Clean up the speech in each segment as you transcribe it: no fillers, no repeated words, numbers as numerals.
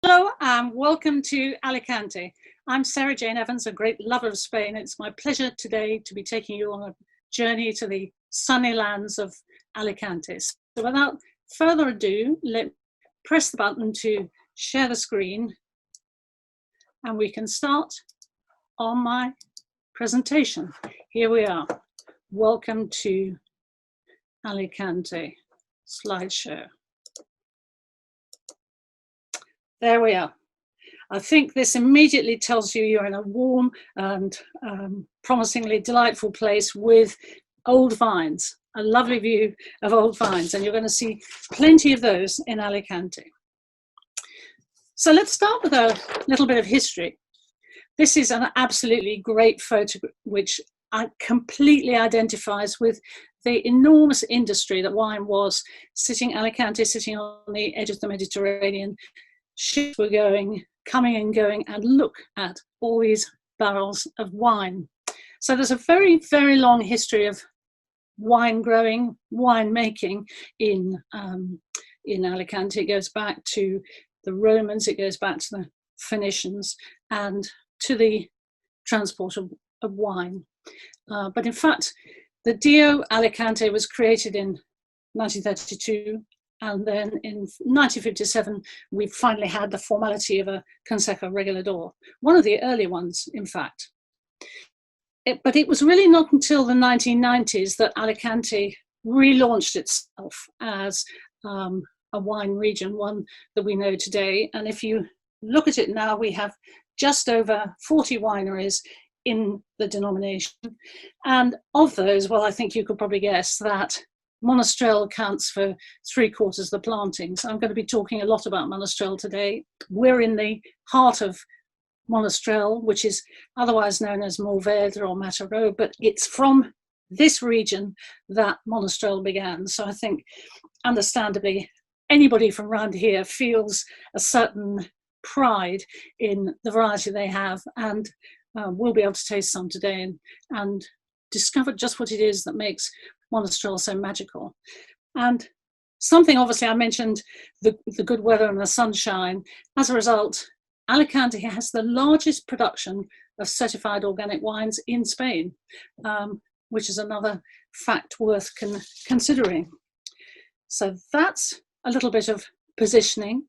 Hello and welcome to Alicante. I'm Sarah Jane Evans, a great lover of Spain. It's my pleasure today to be taking you on a journey to the sunny lands of Alicante. So without further ado, let's press the button to share the screen and we can start on my presentation. Here we are. Welcome to Alicante slideshow. There we are. I think this immediately tells you you're in a warm and promisingly delightful place with old vines, a lovely view of old vines, and you're going to see plenty of those in Alicante. So let's start with a little bit of history. This is an absolutely great photo which completely identifies with the enormous industry that wine was, Alicante sitting on the edge of the Mediterranean. Ships were coming and going, and look at all these barrels of wine. So there's a very, very long history of wine growing, wine making in Alicante. It goes back to the Romans, it goes back to the Phoenicians, and to the transport of wine. But in fact, the Dio Alicante was created in 1932. And then in 1957, we finally had the formality of a Consejo Regulador, one of the early ones, in fact. But it was really not until the 1990s that Alicante relaunched itself as a wine region, one that we know today. And if you look at it now, we have just over 40 wineries in the denomination. And of those, well, I think you could probably guess that Monastrell counts for 3/4 of the plantings. I'm going to be talking a lot about Monastrell today. We're in the heart of Monastrell, which is otherwise known as Mourvèdre or Matereau, but it's from this region that Monastrell began. So I think, understandably, anybody from around here feels a certain pride in the variety they have, and we'll be able to taste some today and discover just what it is that makes Monastrell so magical. And something, obviously, I mentioned the good weather and the sunshine. As a result, Alicante has the largest production of certified organic wines in Spain, which is another fact worth considering. So that's a little bit of positioning.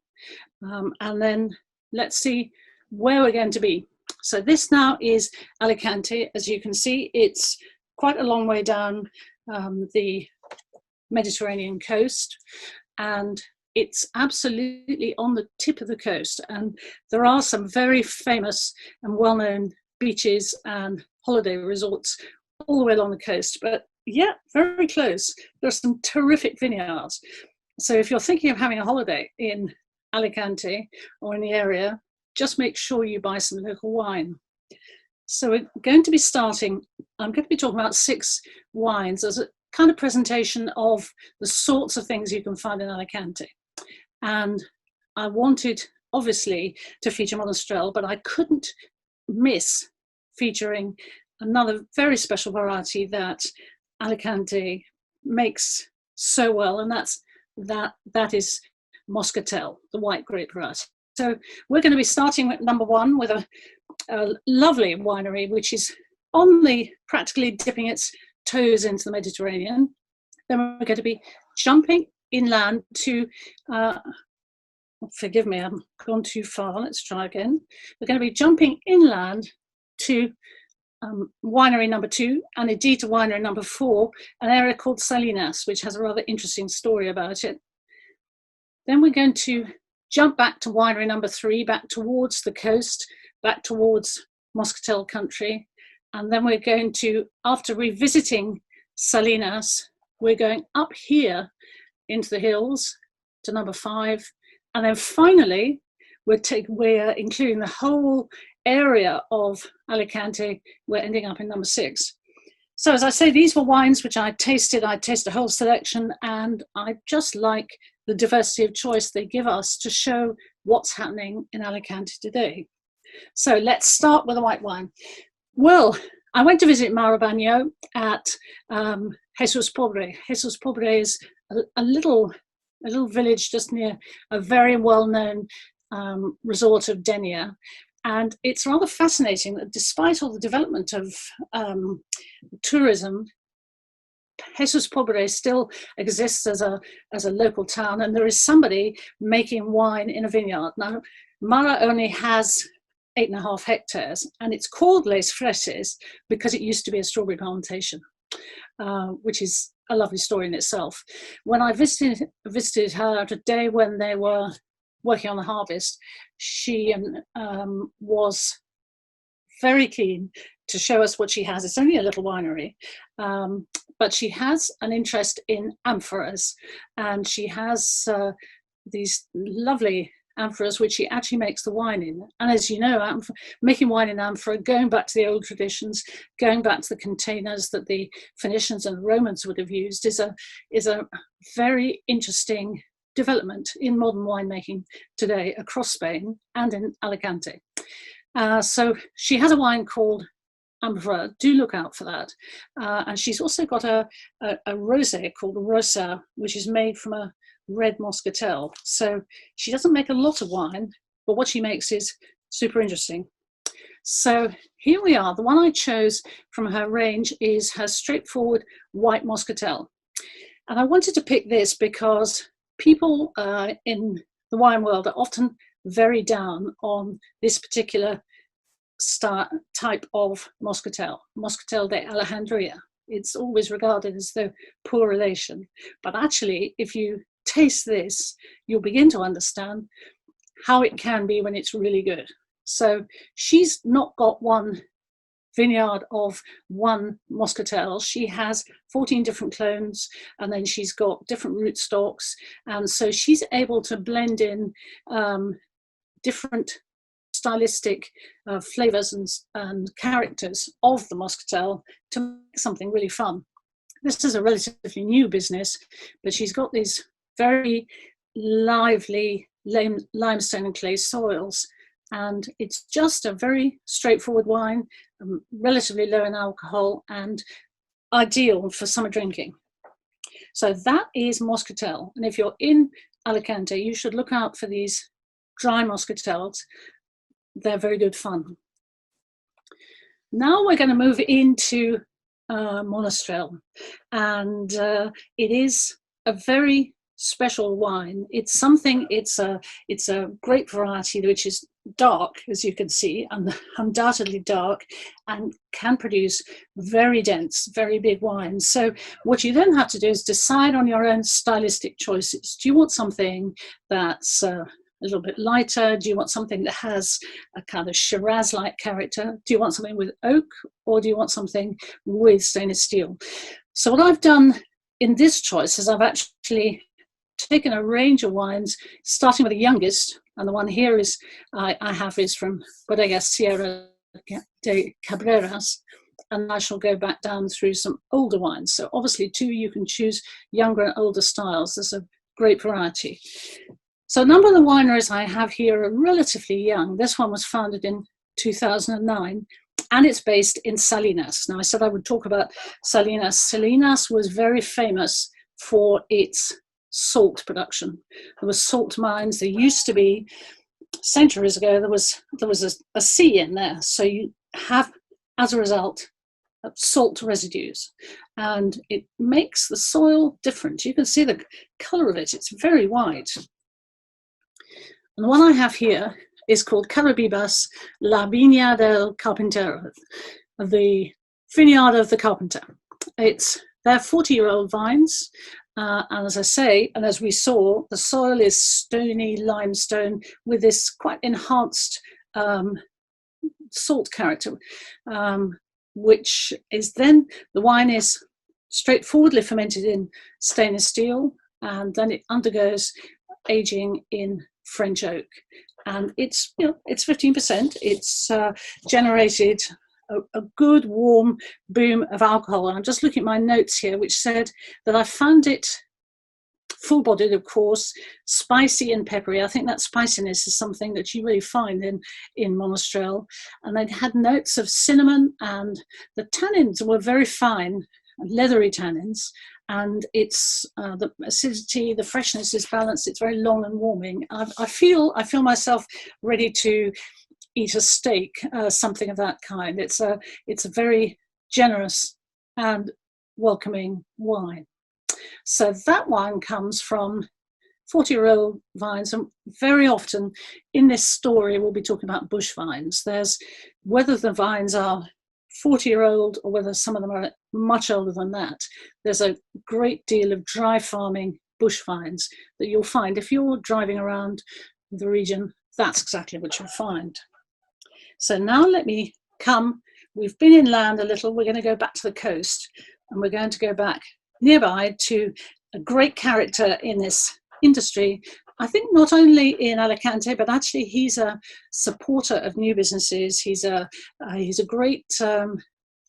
And then let's see where we're going to be. So this now is Alicante. As you can see, it's quite a long way down the Mediterranean coast, and it's absolutely on the tip of the coast, and there are some very famous and well-known beaches and holiday resorts all the way along the coast, but yeah, very close. There's some terrific vineyards. So if you're thinking of having a holiday in Alicante or in the area, just make sure you buy some local wine. So we're going to be I'm going to be talking about 6 wines as a kind of presentation of the sorts of things you can find in Alicante. And I wanted, obviously, to feature Monastrell, but I couldn't miss featuring another very special variety that Alicante makes so well, and that is Moscatel, the white grape variety. So we're going to be starting with number 1 with a lovely winery, which is practically dipping its toes into the Mediterranean. Then we're going to be jumping inland to, forgive me, I've gone too far, let's try again. We're going to be jumping inland to winery number 2, and indeed to winery number 4, an area called Salinas, which has a rather interesting story about it. Then we're going to jump back to winery number 3, back towards the coast, back towards Moscatel country. And then we're going to, after revisiting Salinas, we're going up here into the hills to number 5. And then finally, we're including the whole area of Alicante. We're ending up in number 6. So as I say, these were wines which I tasted. I tasted a whole selection, and I just like the diversity of choice they give us to show what's happening in Alicante today. So let's start with a white wine. Well, I went to visit Marabano at Jesus Pobre. Jesus Pobre is a little village just near a very well-known resort of Denia. And it's rather fascinating that despite all the development of tourism, Jesus Pobre still exists as a local town, and there is somebody making wine in a vineyard. Now, Mara only has 8.5 hectares, and it's called Les Freses because it used to be a strawberry plantation, which is a lovely story in itself. When I visited her today when they were working on the harvest, she was very keen to show us what she has. It's only a little winery, but she has an interest in amphoras, and she has these lovely amphoras which she actually makes the wine in. And as you know, making wine in amphora, going back to the old traditions, going back to the containers that the Phoenicians and Romans would have used, is a very interesting development in modern winemaking today across Spain and in Alicante. So she has a wine called Amphora. Do look out for that. And she's also got a rosé called Rosa, which is made from a red muscatel. So she doesn't make a lot of wine, but what she makes is super interesting. So here we are. The one I chose from her range is her straightforward white muscatel. And I wanted to pick this because people in the wine world are often very down on this particular type of Moscatel, Mosquito De Alejandria. It's always regarded as the poor relation. But actually, if you taste this, you'll begin to understand how it can be when it's really good. So she's not got one vineyard of one Moscatel. She has 14 different clones, and then she's got different rootstocks. And so she's able to blend in different stylistic flavors and characters of the Moscatel to make something really fun. This is a relatively new business, but she's got these very lively limestone and clay soils, and it's just a very straightforward wine, relatively low in alcohol and ideal for summer drinking. So that is Moscatel, and if you're in Alicante, you should look out for these dry Moscatels. They're very good fun. Now we're going to move into Monastrell, and it is a very special wine. It's a great variety which is dark, as you can see, and undoubtedly dark, and can produce very dense, very big wines. So what you then have to do is decide on your own stylistic choices. Do you want something that's a little bit lighter? Do you want something that has a kind of Shiraz-like character? Do you want something with oak, or do you want something with stainless steel? So what I've done in this choice is I've actually taken a range of wines, starting with the youngest, and the one here is I have is from Bodega Sierra de Cabreras, and I shall go back down through some older wines. So obviously too, you can choose younger and older styles. There's a great variety. So a number of the wineries I have here are relatively young. This one was founded in 2009, and it's based in Salinas. Now, I said I would talk about Salinas. Salinas was very famous for its salt production. There were salt mines. There used to be, centuries ago, there was a sea in there. So you have, as a result, salt residues, and it makes the soil different. You can see the colour of it. It's very white. And the one I have here is called Carabibas La Viña del Carpintero, the vineyard of the carpenter. They're 40-year-old vines, and as I say, and as we saw, the soil is stony limestone with this quite enhanced salt character, which is then, the wine is straightforwardly fermented in stainless steel, and then it undergoes aging in French oak, and it's 15%. It's generated a good warm boom of alcohol. And I'm just looking at my notes here, which said that I found it full-bodied, of course, spicy and peppery. I think that spiciness is something that you really find in Monastrell. And they had notes of cinnamon, and the tannins were very fine, leathery tannins, and it's the acidity, the freshness is balanced. It's very long and warming. I feel myself ready to eat a steak, something of that kind. It's a very generous and welcoming wine. So that wine comes from 40-year-old vines, and very often in this story we'll be talking about bush vines. There's whether the vines are 40-year-old or whether some of them are much older than that. There's a great deal of dry farming bush vines that you'll find if you're driving around the region. That's exactly what you'll find. So now let me come. We've been inland a little. We're going to go back to the coast, and we're going to go back nearby to a great character in this industry. I think not only in Alicante, but actually he's a supporter of new businesses. He's a great,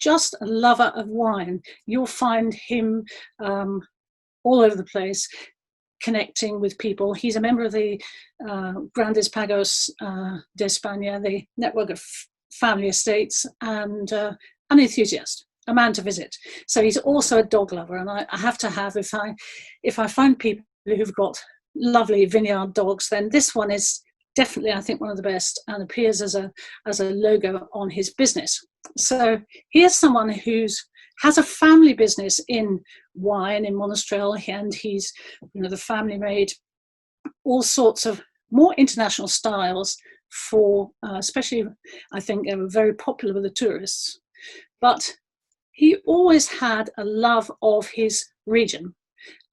just a lover of wine. You'll find him all over the place, connecting with people. He's a member of the Grandes Pagos de España, the network of family estates, and an enthusiast, a man to visit. So he's also a dog lover, and I have to have, if I find people who've got lovely vineyard dogs, then this one is definitely, I think, one of the best, and appears as a logo on his business. So here's someone has a family business in wine in Monastrell, and he's, the family made all sorts of more international styles for, especially, I think, they were very popular with the tourists. But he always had a love of his region.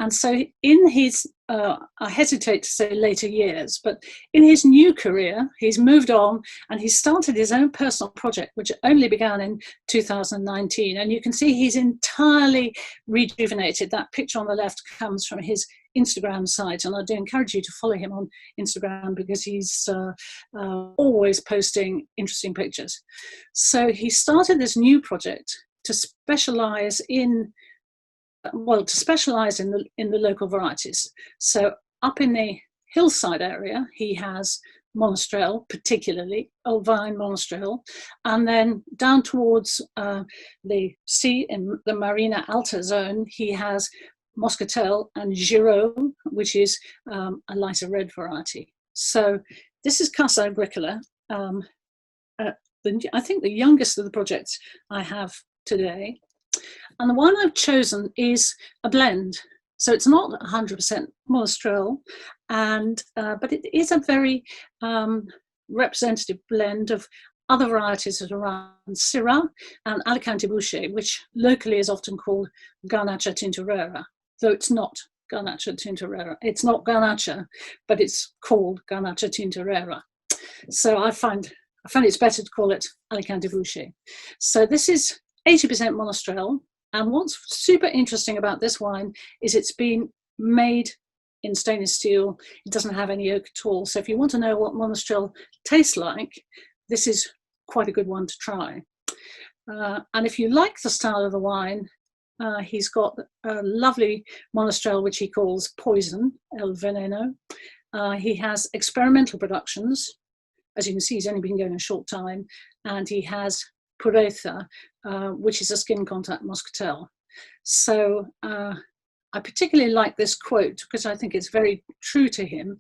And so in his, I hesitate to say later years, but in his new career, he's moved on and he started his own personal project, which only began in 2019. And you can see he's entirely rejuvenated. That picture on the left comes from his Instagram site. And I do encourage you to follow him on Instagram because he's always posting interesting pictures. So he started this new project to specialize in the local varieties. So up in the hillside area, he has Monastrell, particularly Old Vine Monastrell, and then down towards the sea in the Marina Alta zone, he has Moscatel and Giraud, which is a lighter red variety. So this is Casa Agricola. I think the youngest of the projects I have today. And the one I've chosen is a blend. So it's not 100% Monastrell, but it is a very representative blend of other varieties around Syrah and Alicante Boucher, which locally is often called Garnacha Tintorera, though it's not Garnacha Tintorera. It's not Garnacha, but it's called Garnacha Tintorera. So I find it's better to call it Alicante Boucher. So this is 80% Monastrell, and what's super interesting about this wine is it's been made in stainless steel. It doesn't have any oak at all. So if you want to know what Monastrell tastes like, this is quite a good one to try. And if you like the style of the wine, he's got a lovely Monastrell, which he calls Poison, El Veneno. He has experimental productions. As you can see, he's only been going a short time, and he has Pureza, which is a skin contact Moscatel. So I particularly like this quote because I think it's very true to him.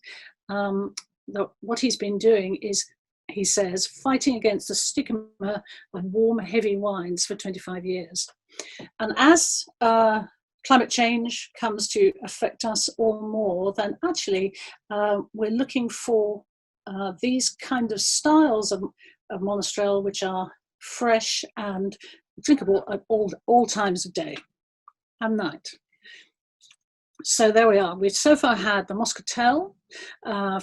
What he's been doing is, he says, fighting against the stigma of warm, heavy wines for 25 years. And as climate change comes to affect us all more, then actually we're looking for these kind of styles of Monastrell, which are fresh and drinkable at all times of day and night. So there we are. We've so far had the Moscatel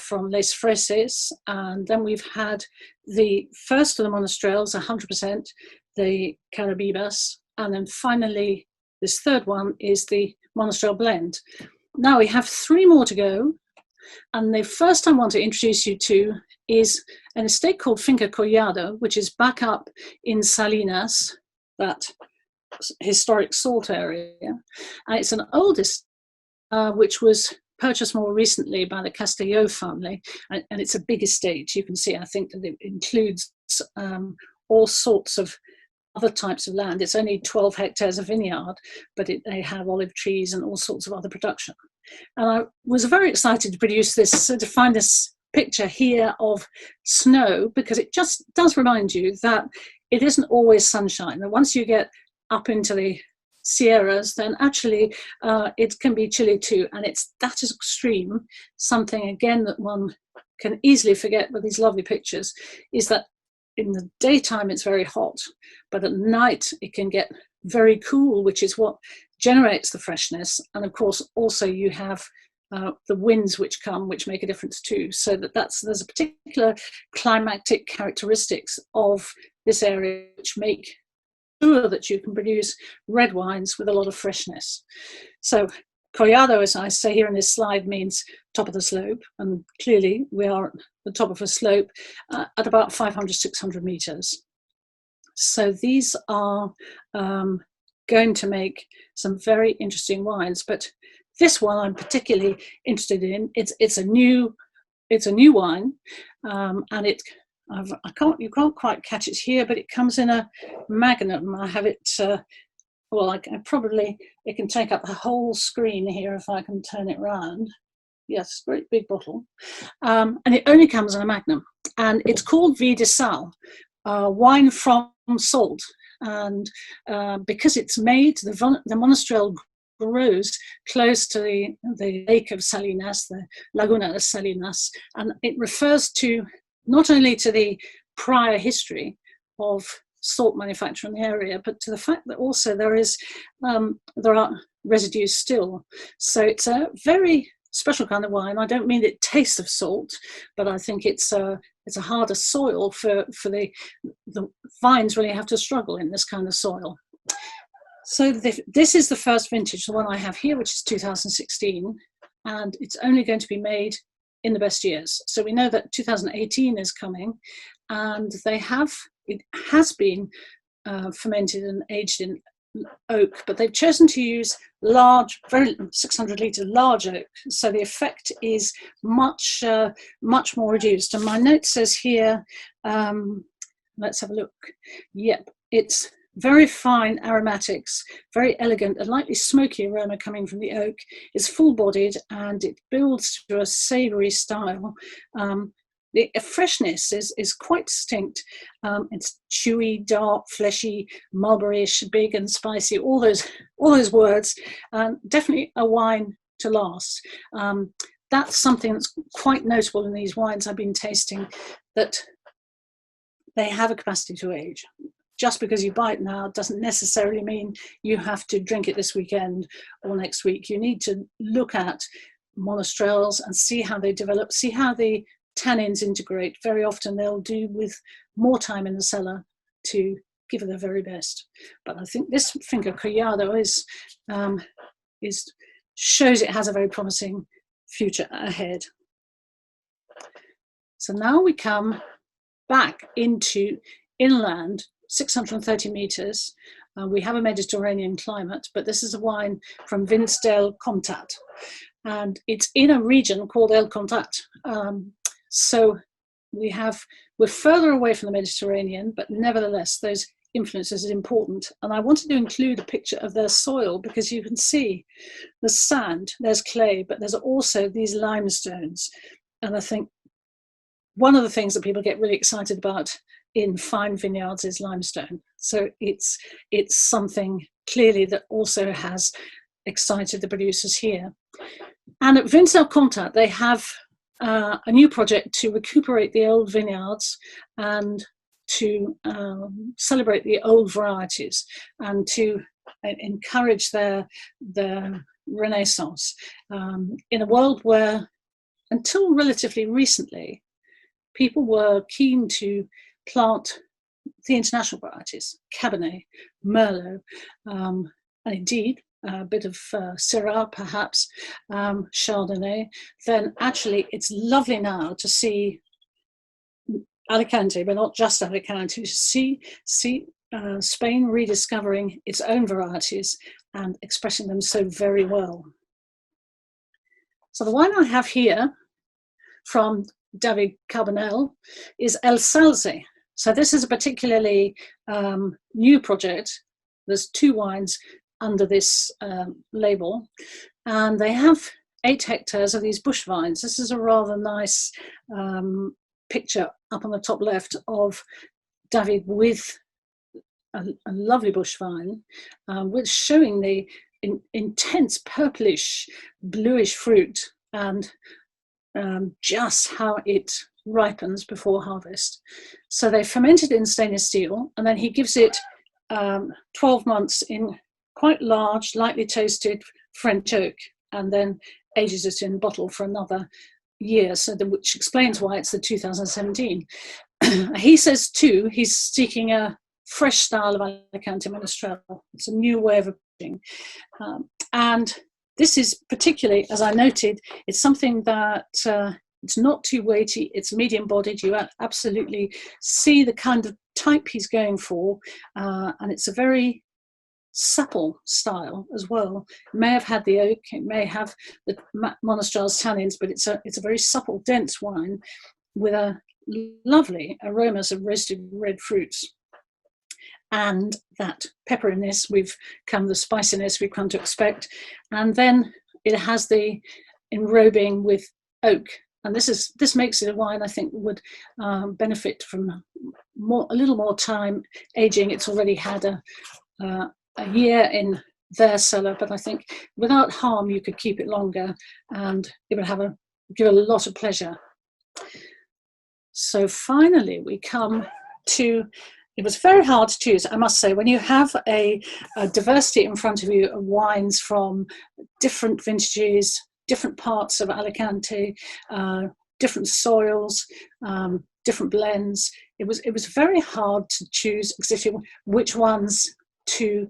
from Les Freses, and then we've had the first of the Monastrells, 100%, the Carabibas, and then finally this third one is the Monastrell blend. Now we have 3 more to go, and the first I want to introduce you to is an estate called Finca Collado, which is back up in Salinas, that historic salt area. And it's an old estate which was purchased more recently by the Castello family, and it's a big estate. You can see, I think, that it includes all sorts of other types of land. It's only 12 hectares of vineyard, but they have olive trees and all sorts of other production. And I was very excited to produce this, to find this picture here of snow, because it just does remind you that it isn't always sunshine. And once you get up into the Sierras, then actually it can be chilly too. And it's that extreme, something again that one can easily forget with these lovely pictures, is that in the daytime it's very hot, but at night it can get very cool, which is what generates the freshness. And of course also you have the winds which come, which make a difference too. So there's a particular climatic characteristics of this area which make sure that you can produce red wines with a lot of freshness. So Corado, as I say here in this slide, means top of the slope, and clearly we are at the top of a slope at about 500, 600 meters. So these are going to make some very interesting wines, but this one I'm particularly interested in. It's a new wine, and you can't quite catch it here, but it comes in a magnum. I have it. Well, it can take up the whole screen here if I can turn it round. Yes, great big bottle. And it only comes in a magnum. And it's called Vie de Sal, wine from salt. And because it's made, the Monastrell grows close to the lake of Salinas, the Laguna de Salinas. And it refers to not only to the prior history of salt manufacture in the area, but to the fact that also there are residues still. So it's a very special kind of wine. I don't mean it tastes of salt, but I think it's a harder soil for the vines really have to struggle in this kind of soil. So this is the first vintage, the one I have here, which is 2016, and it's only going to be made in the best years. So we know that 2018 is coming, and it has been fermented and aged in oak, but they've chosen to use large, very 600 litre large oak. So the effect is much more reduced. And my note says here, let's have a look. Yep, it's very fine aromatics, very elegant, a lightly smoky aroma coming from the oak. It's full-bodied and it builds to a savoury style. The freshness is quite distinct. It's chewy, dark, fleshy, mulberryish, big and spicy, all those words. Definitely a wine to last. That's something that's quite notable in these wines I've been tasting, that they have a capacity to age. Just because you buy it now doesn't necessarily mean you have to drink it this weekend or next week. You need to look at monastrels and see how they develop, see how the tannins integrate. Very often they'll do with more time in the cellar to give it their very best. But I think this Finca Corado shows it has a very promising future ahead. So now we come back into inland, 630 meters. We have a Mediterranean climate, but this is a wine from Vins del Comtat, and it's in a region called El Comtat. So we're further away from the Mediterranean, but nevertheless, those influences are important. And I wanted to include a picture of their soil because you can see the sand, there's clay, but there's also these limestones. And I think one of the things that people get really excited about in fine vineyards is limestone. So it's something clearly that also has excited the producers here. And at Vins del Comtat, they have a new project to recuperate the old vineyards and to celebrate the old varieties and to encourage their renaissance in a world where, until relatively recently, people were keen to plant the international varieties, Cabernet, Merlot, and indeed a bit of Syrah, perhaps, Chardonnay. Then actually it's lovely now to see Alicante, but not just Alicante, to see Spain rediscovering its own varieties and expressing them so very well. So the wine I have here from David Carbonell is El Salze. So this is a particularly new project. There's 2 wines under this label, and they have 8 hectares of these bush vines. This is a rather nice picture up on the top left of David with a lovely bush vine, which showing the intense purplish, bluish fruit, and just how it ripens before harvest. So they fermented it in stainless steel, and then he gives it 12 months in quite large, lightly toasted French oak, and then ages it in bottle for another year, so which explains why it's the 2017. He says too, he's seeking a fresh style of Alicante Menestrel. It's a new way of approaching. And this is particularly, as I noted, it's something that it's not too weighty, it's medium-bodied. You absolutely see the kind of type he's going for, and it's a very supple style as well. It may have had the oak, it may have the Monastrell's tannins, but it's a very supple, dense wine with a lovely aromas of roasted red fruits. And that pepperiness, the spiciness we've come to expect. And then it has the enrobing with oak. And this makes it a wine I think would benefit from a little more time aging. It's already had a year in their cellar, but I think without harm you could keep it longer, and it would give a lot of pleasure. So finally we come to, it was very hard to choose, I must say, when you have a diversity in front of you of wines from different vintages, different parts of Alicante, different soils, different blends. It was very hard to choose exactly which ones to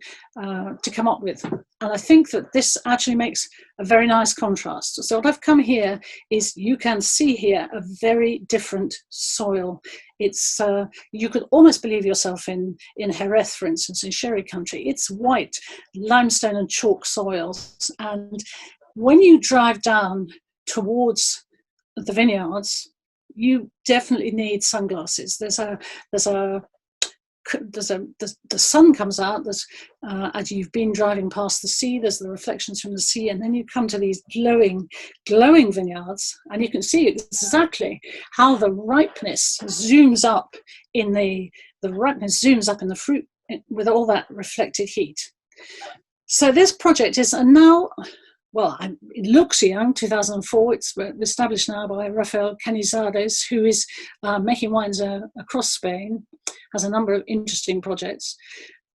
come up with, and I think that this actually makes a very nice contrast. So what I've come here is, you can see here a very different soil. It's you could almost believe yourself in Jerez, for instance, in sherry country. It's white limestone and chalk soils, and when you drive down towards the vineyards, you definitely need sunglasses. The sun comes out, as you've been driving past the sea, there's the reflections from the sea, and then you come to these glowing vineyards, and you can see exactly how the ripeness zooms up in the fruit with all that reflected heat. So this project is now, well, it looks young, 2004. It's established now by Rafael Canizades, who is making wines across Spain, has a number of interesting projects.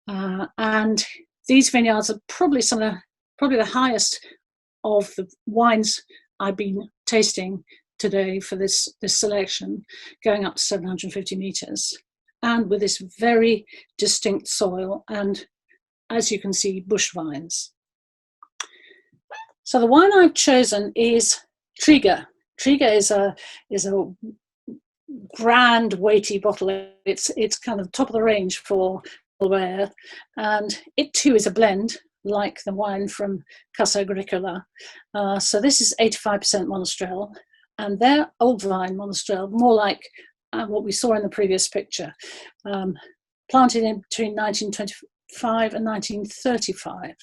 And these vineyards are probably the highest of the wines I've been tasting today for this selection, going up to 750 meters, and with this very distinct soil, and as you can see, bush vines. So the wine I've chosen is Triga. Triga is a grand, weighty bottle. It's kind of top of the range for silverware, and it too is a blend like the wine from Casa Agricola. So this is 85% Monastrell, and their old vine Monastrell, more like what we saw in the previous picture, planted in between 1925 and 1935.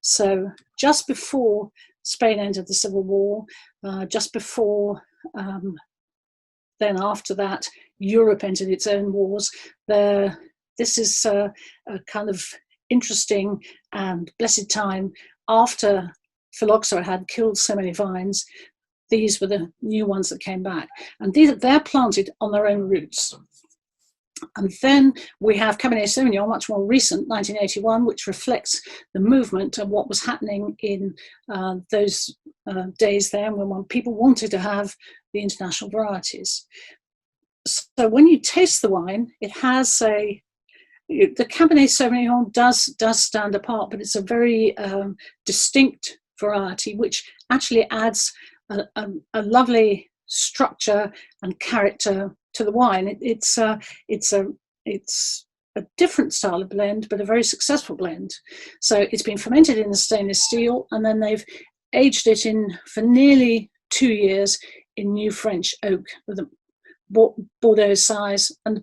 So just before Spain entered the Civil War, just before, then after that, Europe entered its own wars. This is a kind of interesting and blessed time after phylloxera had killed so many vines. These were the new ones that came back, and they're planted on their own roots. And then we have Cabernet Sauvignon, much more recent, 1981, which reflects the movement of what was happening in those days there, when people wanted to have the international varieties. So when you taste the wine, it has the Cabernet Sauvignon does stand apart, but it's a very distinct variety, which actually adds a lovely structure and character to the wine. It's a different style of blend, but a very successful blend. So it's been fermented in the stainless steel, and then they've aged it for nearly 2 years in new French oak with a Bordeaux size, and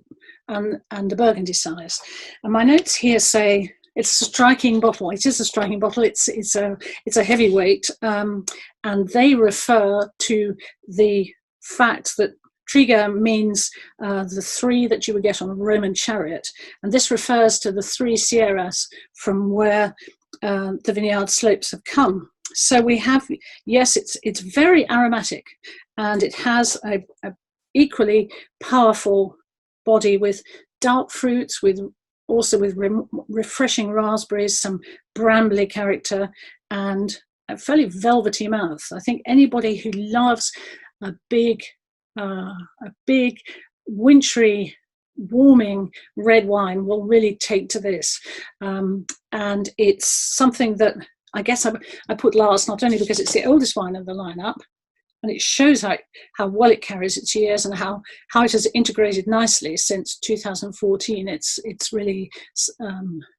and the Burgundy size. And my notes here say it's a striking bottle. It is a striking bottle. It's a heavyweight, and they refer to the fact that Triga means the three that you would get on a Roman chariot, and this refers to the three sierras from where the vineyard slopes have come. So we have, yes, it's very aromatic, and it has a equally powerful body with dark fruits, with refreshing raspberries, some brambly character, and a fairly velvety mouth. I think anybody who loves a big, wintry, warming red wine will really take to this. And it's something that I guess I put last, not only because it's the oldest wine of the lineup, and it shows how well it carries its years and how it has integrated nicely since 2014. It's really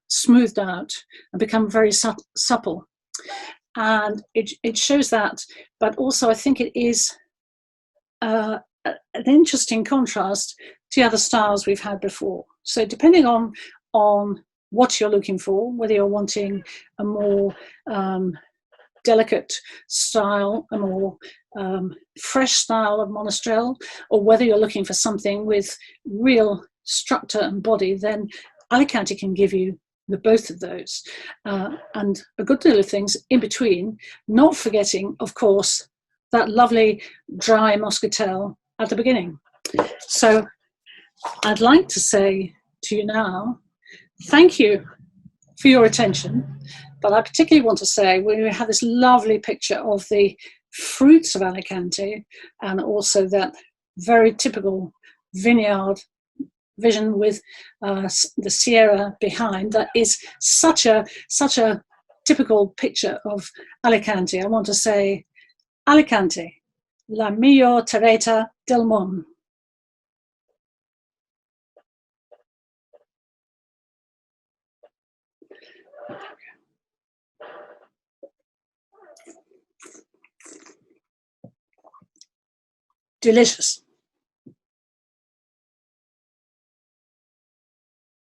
smoothed out and become very supple. And it shows that, but also I think it is an interesting contrast to the other styles we've had before. So depending on what you're looking for, whether you're wanting a more delicate style, a more fresh style of Monastrell, or whether you're looking for something with real structure and body, then Alicante can give you both of those, and a good deal of things in between, not forgetting, of course, that lovely dry Moscatel at the beginning. So I'd like to say to you now, thank you for your attention, but I particularly want to say we have this lovely picture of the fruits of Alicante, and also that very typical vineyard vision with the Sierra behind. That is such a typical picture of Alicante. I want to say, Alicante, la mejor terreta del mundo. Delicious.